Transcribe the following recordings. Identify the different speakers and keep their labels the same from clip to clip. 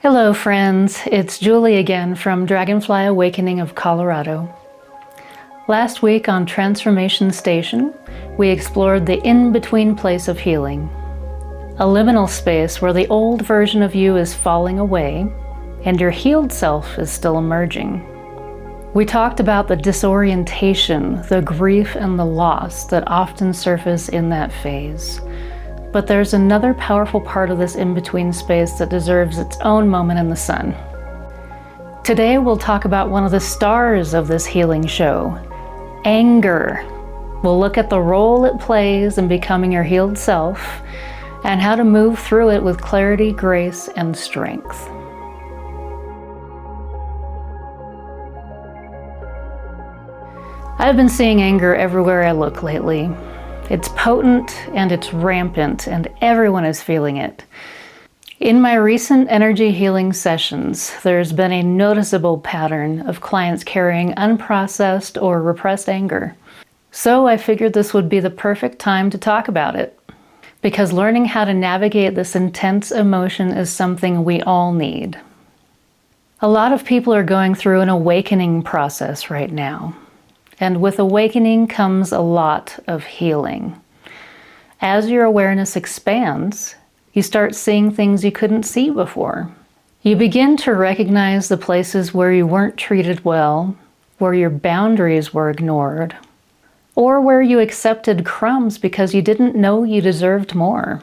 Speaker 1: Hello friends, it's Julie again from Dragonfly Awakening of Colorado. Last week on Transformation Station, we explored the in-between place of healing, a liminal space where the old version of you is falling away and your healed self is still emerging. We talked about the disorientation, the grief and the loss that often surface in that phase. But there's another powerful part of this in-between space that deserves its own moment in the sun. Today we'll talk about one of the stars of this healing show, anger. We'll look at the role it plays in becoming your healed self and how to move through it with clarity, grace, and strength. I've been seeing anger everywhere I look lately. It's potent and it's rampant, and everyone is feeling it. In my recent energy healing sessions, there's been a noticeable pattern of clients carrying unprocessed or repressed anger. So I figured this would be the perfect time to talk about it, because learning how to navigate this intense emotion is something we all need. A lot of people are going through an awakening process right now. And with awakening comes a lot of healing. As your awareness expands, you start seeing things you couldn't see before. You begin to recognize the places where you weren't treated well, where your boundaries were ignored, or where you accepted crumbs because you didn't know you deserved more.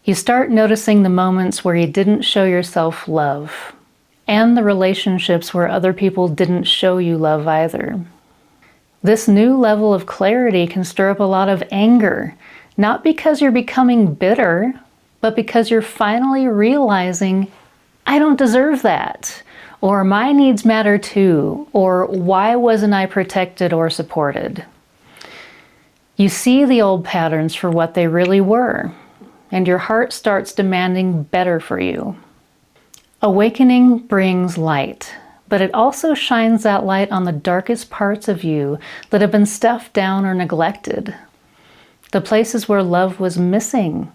Speaker 1: You start noticing the moments where you didn't show yourself love, and the relationships where other people didn't show you love either. This new level of clarity can stir up a lot of anger, not because you're becoming bitter, but because you're finally realizing, I don't deserve that, or my needs matter too, or why wasn't I protected or supported? You see the old patterns for what they really were, and your heart starts demanding better for you. Awakening brings light. But it also shines that light on the darkest parts of you that have been stuffed down or neglected. The places where love was missing.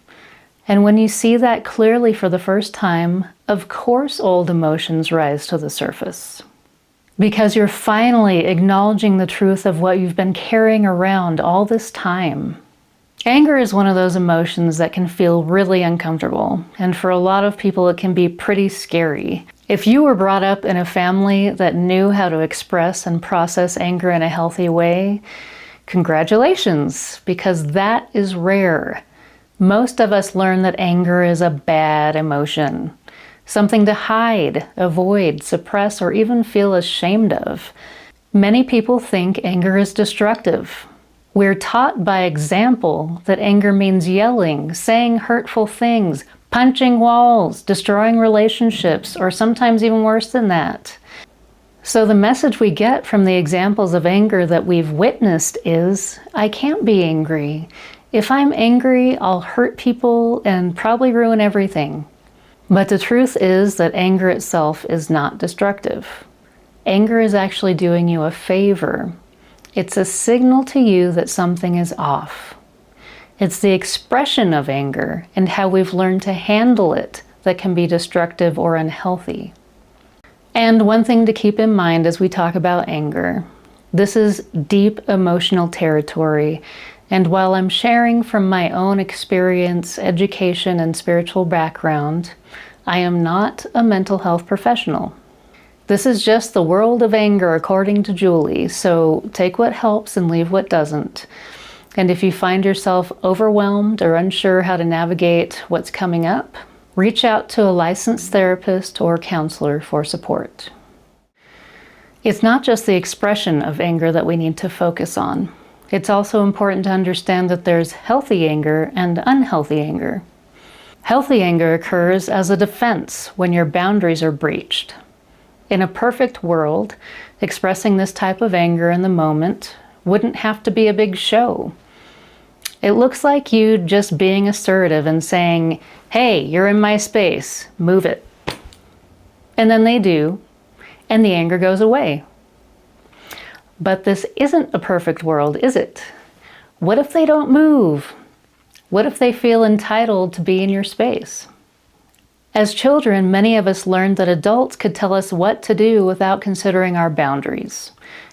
Speaker 1: And when you see that clearly for the first time, of course old emotions rise to the surface. Because you're finally acknowledging the truth of what you've been carrying around all this time. Anger is one of those emotions that can feel really uncomfortable, and for a lot of people it can be pretty scary. If you were brought up in a family that knew how to express and process anger in a healthy way, congratulations, because that is rare. Most of us learn that anger is a bad emotion, something to hide, avoid, suppress, or even feel ashamed of. Many people think anger is destructive. We're taught by example that anger means yelling, saying hurtful things, punching walls, destroying relationships, or sometimes even worse than that. So the message we get from the examples of anger that we've witnessed is, I can't be angry. If I'm angry, I'll hurt people and probably ruin everything. But the truth is that anger itself is not destructive. Anger is actually doing you a favor. It's a signal to you that something is off. It's the expression of anger and how we've learned to handle it that can be destructive or unhealthy. And one thing to keep in mind as we talk about anger, this is deep emotional territory, and while I'm sharing from my own experience, education, and spiritual background, I am not a mental health professional. This is just the world of anger according to Julie, so take what helps and leave what doesn't. And if you find yourself overwhelmed or unsure how to navigate what's coming up, reach out to a licensed therapist or counselor for support. It's not just the expression of anger that we need to focus on. It's also important to understand that there's healthy anger and unhealthy anger. Healthy anger occurs as a defense when your boundaries are breached. In a perfect world, expressing this type of anger in the moment wouldn't have to be a big show. It looks like you just being assertive and saying, hey, you're in my space, move it. And then they do, and the anger goes away. But this isn't a perfect world, is it? What if they don't move? What if they feel entitled to be in your space? As children, many of us learned that adults could tell us what to do without considering our boundaries.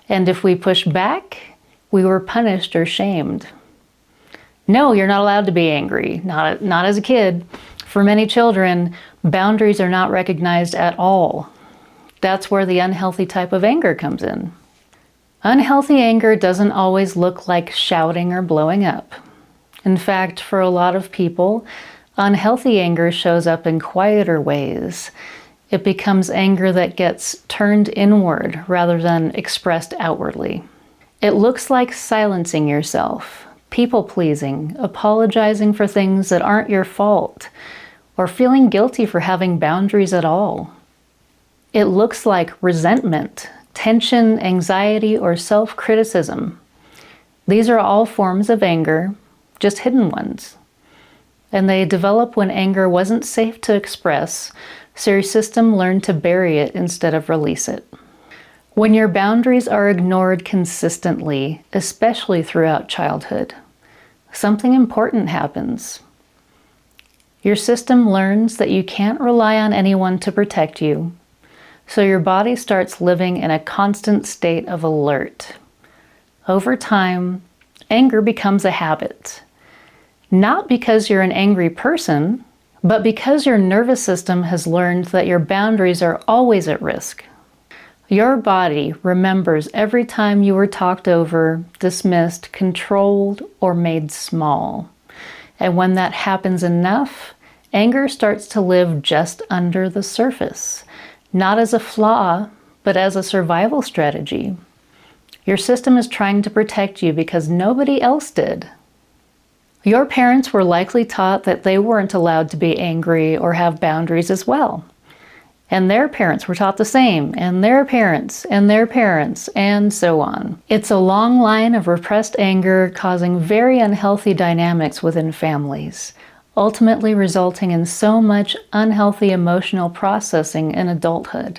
Speaker 1: And if we pushed back, we were punished or shamed. No, you're not allowed to be angry, not as a kid. For many children, boundaries are not recognized at all. That's where the unhealthy type of anger comes in. Unhealthy anger doesn't always look like shouting or blowing up. In fact, for a lot of people, unhealthy anger shows up in quieter ways. It becomes anger that gets turned inward rather than expressed outwardly. It looks like silencing yourself, people-pleasing, apologizing for things that aren't your fault, or feeling guilty for having boundaries at all. It looks like resentment, tension, anxiety, or self-criticism. These are all forms of anger, just hidden ones. And they develop when anger wasn't safe to express, so your system learned to bury it instead of release it. When your boundaries are ignored consistently, especially throughout childhood, something important happens. Your system learns that you can't rely on anyone to protect you, so your body starts living in a constant state of alert. Over time, anger becomes a habit. Not because you're an angry person, but because your nervous system has learned that your boundaries are always at risk. Your body remembers every time you were talked over, dismissed, controlled, or made small. And when that happens enough, anger starts to live just under the surface, not as a flaw, but as a survival strategy. Your system is trying to protect you because nobody else did. Your parents were likely taught that they weren't allowed to be angry or have boundaries as well. And their parents were taught the same, and their parents, and so on. It's a long line of repressed anger causing very unhealthy dynamics within families, ultimately resulting in so much unhealthy emotional processing in adulthood.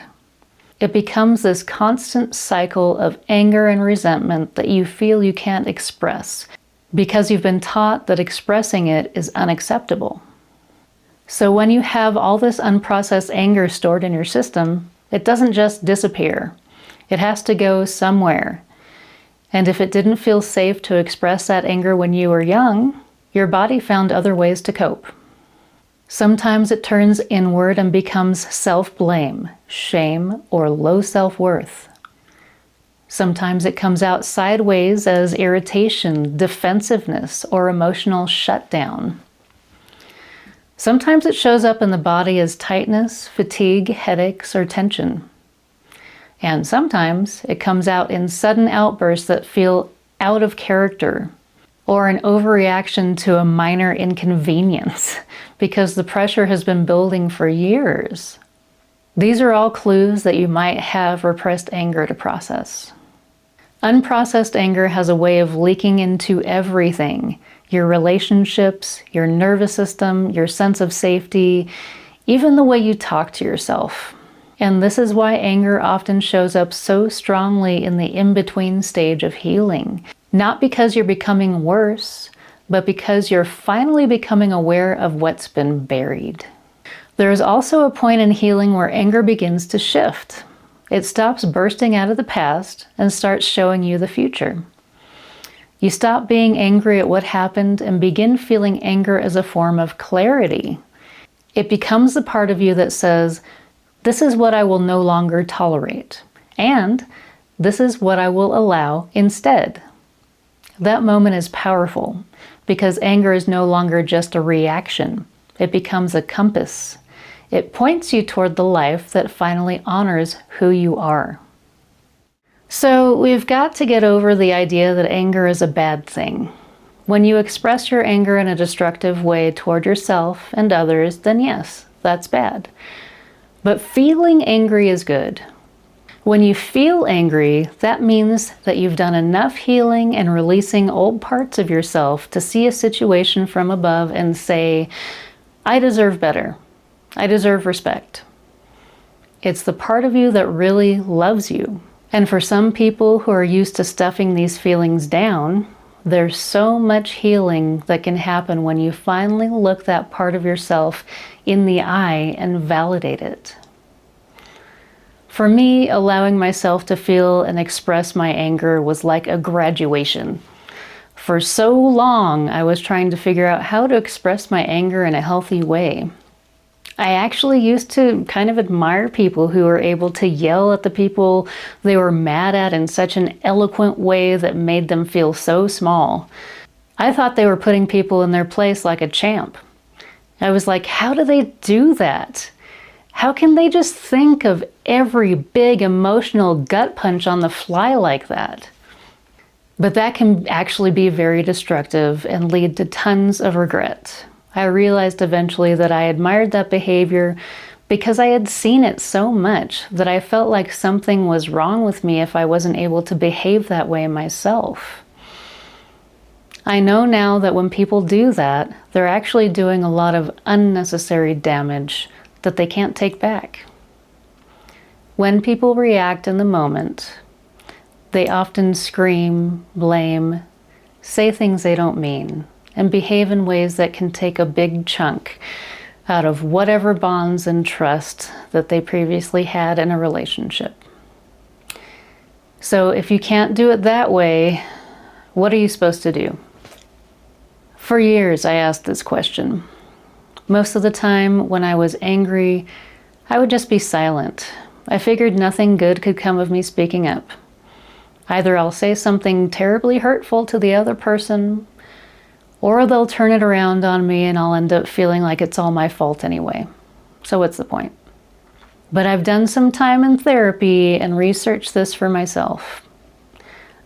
Speaker 1: It becomes this constant cycle of anger and resentment that you feel you can't express because you've been taught that expressing it is unacceptable. So when you have all this unprocessed anger stored in your system, it doesn't just disappear. It has to go somewhere. And if it didn't feel safe to express that anger when you were young, your body found other ways to cope. Sometimes it turns inward and becomes self-blame, shame, or low self-worth. Sometimes it comes out sideways as irritation, defensiveness, or emotional shutdown. Sometimes it shows up in the body as tightness, fatigue, headaches, or tension. And sometimes it comes out in sudden outbursts that feel out of character, or an overreaction to a minor inconvenience because the pressure has been building for years. These are all clues that you might have repressed anger to process. Unprocessed anger has a way of leaking into everything: your relationships, your nervous system, your sense of safety, even the way you talk to yourself. And this is why anger often shows up so strongly in the in-between stage of healing. Not because you're becoming worse, but because you're finally becoming aware of what's been buried. There is also a point in healing where anger begins to shift. It stops bursting out of the past and starts showing you the future. You stop being angry at what happened and begin feeling anger as a form of clarity. It becomes the part of you that says, this is what I will no longer tolerate, and this is what I will allow instead. That moment is powerful because anger is no longer just a reaction. It becomes a compass. It points you toward the life that finally honors who you are. So we've got to get over the idea that anger is a bad thing. When you express your anger in a destructive way toward yourself and others, then yes, that's bad. But feeling angry is good. When you feel angry, that means that you've done enough healing and releasing old parts of yourself to see a situation from above and say, I deserve better. I deserve respect. It's the part of you that really loves you. And for some people who are used to stuffing these feelings down, There's so much healing that can happen when you finally look that part of yourself in the eye and validate it. For me, allowing myself to feel and express my anger was like a graduation. For so long, I was trying to figure out how to express my anger in a healthy way. I actually used to kind of admire people who were able to yell at the people they were mad at in such an eloquent way that made them feel so small. I thought they were putting people in their place like a champ. I was like, how do they do that? How can they just think of every big emotional gut punch on the fly like that? But that can actually be very destructive and lead to tons of regret. I realized eventually that I admired that behavior because I had seen it so much that I felt like something was wrong with me if I wasn't able to behave that way myself. I know now that when people do that, they're actually doing a lot of unnecessary damage that they can't take back. When people react in the moment, they often scream, blame, say things they don't mean, and behave in ways that can take a big chunk out of whatever bonds and trust that they previously had in a relationship. So if you can't do it that way, what are you supposed to do? For years, I asked this question. Most of the time, when I was angry, I would just be silent. I figured nothing good could come of me speaking up. Either I'll say something terribly hurtful to the other person, or they'll turn it around on me and I'll end up feeling like it's all my fault anyway. So what's the point? But I've done some time in therapy and researched this for myself.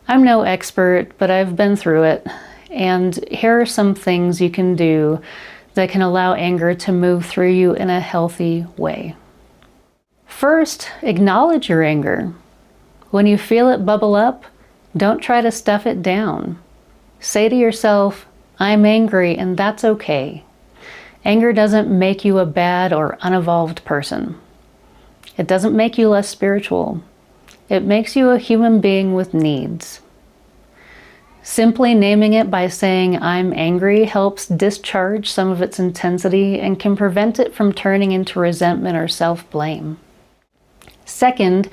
Speaker 1: I'm no expert, but I've been through it. And here are some things you can do that can allow anger to move through you in a healthy way. First, acknowledge your anger. When you feel it bubble up, don't try to stuff it down. Say to yourself, I'm angry and that's okay. Anger doesn't make you a bad or unevolved person. It doesn't make you less spiritual. It makes you a human being with needs. Simply naming it by saying I'm angry helps discharge some of its intensity and can prevent it from turning into resentment or self-blame. Second,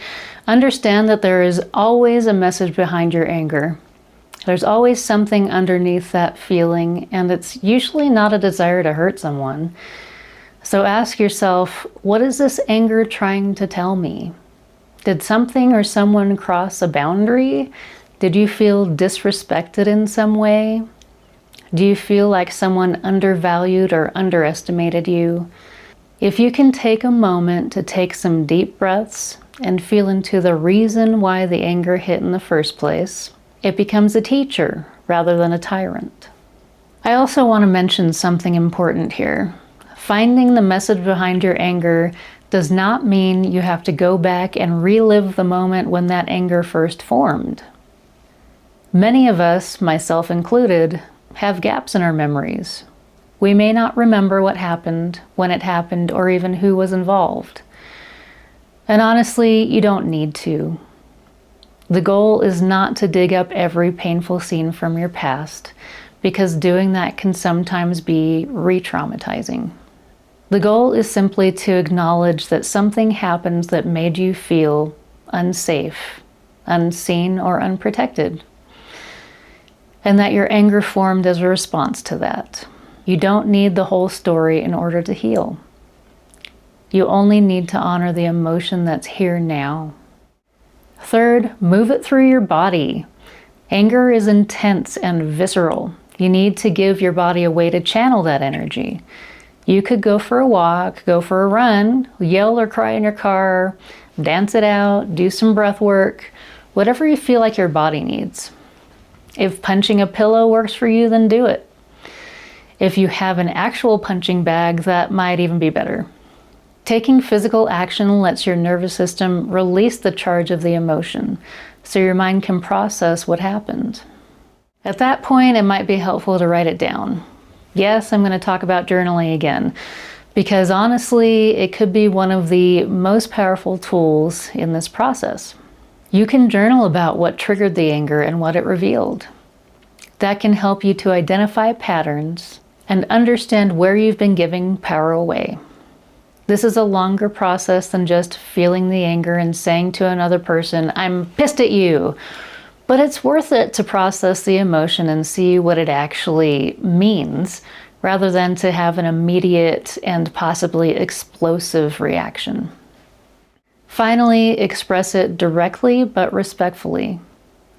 Speaker 1: understand that there is always a message behind your anger. There's always something underneath that feeling, and it's usually not a desire to hurt someone. So ask yourself, what is this anger trying to tell me? Did something or someone cross a boundary? Did you feel disrespected in some way? Do you feel like someone undervalued or underestimated you? If you can take a moment to take some deep breaths and feel into the reason why the anger hit in the first place, it becomes a teacher rather than a tyrant. I also want to mention something important here. Finding the message behind your anger does not mean you have to go back and relive the moment when that anger first formed. Many of us, myself included, have gaps in our memories. We may not remember what happened, when it happened, or even who was involved. And honestly, you don't need to. The goal is not to dig up every painful scene from your past, because doing that can sometimes be re-traumatizing. The goal is simply to acknowledge that something happened that made you feel unsafe, unseen, or unprotected, and that your anger formed as a response to that. You don't need the whole story in order to heal. You only need to honor the emotion that's here now. Third, move it through your body. Anger is intense and visceral. You need to give your body a way to channel that energy. You could go for a walk, go for a run, yell or cry in your car, dance it out, do some breath work, whatever you feel like your body needs. If punching a pillow works for you, then do it. If you have an actual punching bag, that might even be better. Taking physical action lets your nervous system release the charge of the emotion, so your mind can process what happened. At that point, it might be helpful to write it down. Yes, I'm going to talk about journaling again, because honestly, it could be one of the most powerful tools in this process. You can journal about what triggered the anger and what it revealed. That can help you to identify patterns and understand where you've been giving power away. This is a longer process than just feeling the anger and saying to another person, "I'm pissed at you." But it's worth it to process the emotion and see what it actually means, rather than to have an immediate and possibly explosive reaction. Finally, express it directly but respectfully.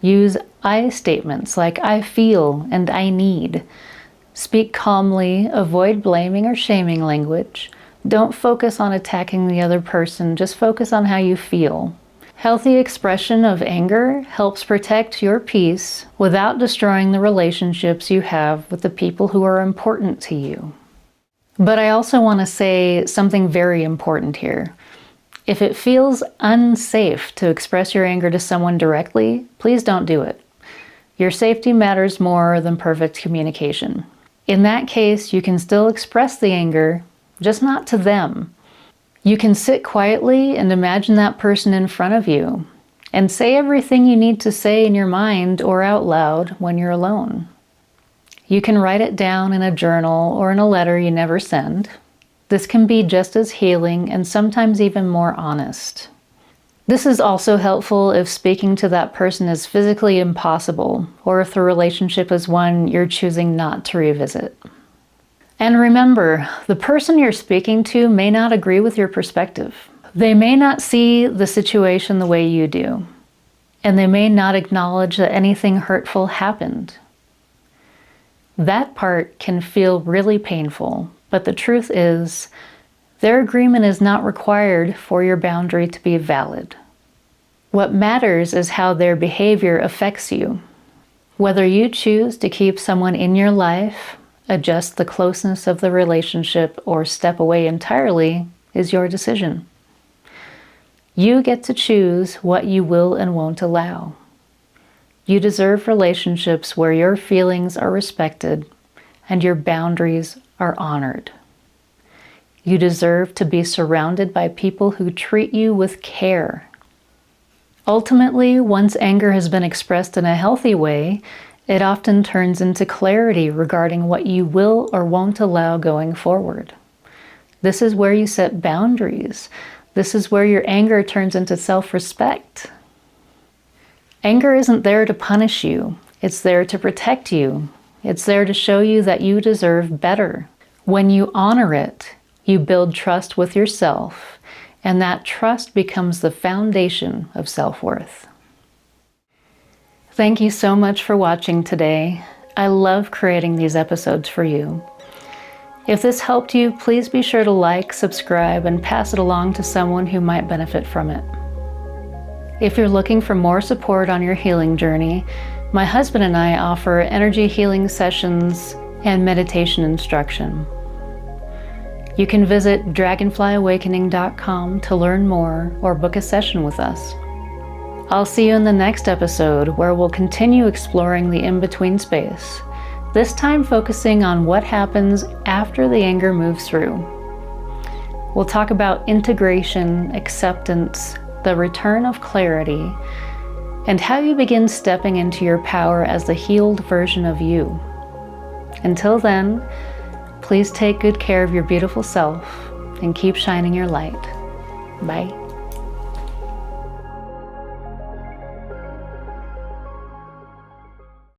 Speaker 1: Use I statements like "I feel" and "I need." Speak calmly, avoid blaming or shaming language. Don't focus on attacking the other person, just focus on how you feel. Healthy expression of anger helps protect your peace without destroying the relationships you have with the people who are important to you. But I also want to say something very important here. If it feels unsafe to express your anger to someone directly, please don't do it. Your safety matters more than perfect communication. In that case, you can still express the anger, just not to them. You can sit quietly and imagine that person in front of you and say everything you need to say in your mind or out loud when you're alone. You can write it down in a journal or in a letter you never send. This can be just as healing and sometimes even more honest. This is also helpful if speaking to that person is physically impossible, or if the relationship is one you're choosing not to revisit. And remember, the person you're speaking to may not agree with your perspective. They may not see the situation the way you do, and they may not acknowledge that anything hurtful happened. That part can feel really painful, but the truth is, their agreement is not required for your boundary to be valid. What matters is how their behavior affects you. Whether you choose to keep someone in your life, adjust the closeness of the relationship, or step away entirely is your decision. You get to choose what you will and won't allow. You deserve relationships where your feelings are respected and your boundaries are honored. You deserve to be surrounded by people who treat you with care. Ultimately, once anger has been expressed in a healthy way, it often turns into clarity regarding what you will or won't allow going forward. This is where you set boundaries. This is where your anger turns into self-respect. Anger isn't there to punish you. It's there to protect you. It's there to show you that you deserve better. When you honor it, you build trust with yourself, and that trust becomes the foundation of self-worth. Thank you so much for watching today. I love creating these episodes for you. If this helped you, please be sure to like, subscribe, and pass it along to someone who might benefit from it. If you're looking for more support on your healing journey, my husband and I offer energy healing sessions and meditation instruction. You can visit dragonflyawakening.com to learn more or book a session with us. I'll see you in the next episode, where we'll continue exploring the in-between space, this time focusing on what happens after the anger moves through. We'll talk about integration, acceptance, the return of clarity, and how you begin stepping into your power as the healed version of you. Until then, please take good care of your beautiful self and keep shining your light. Bye.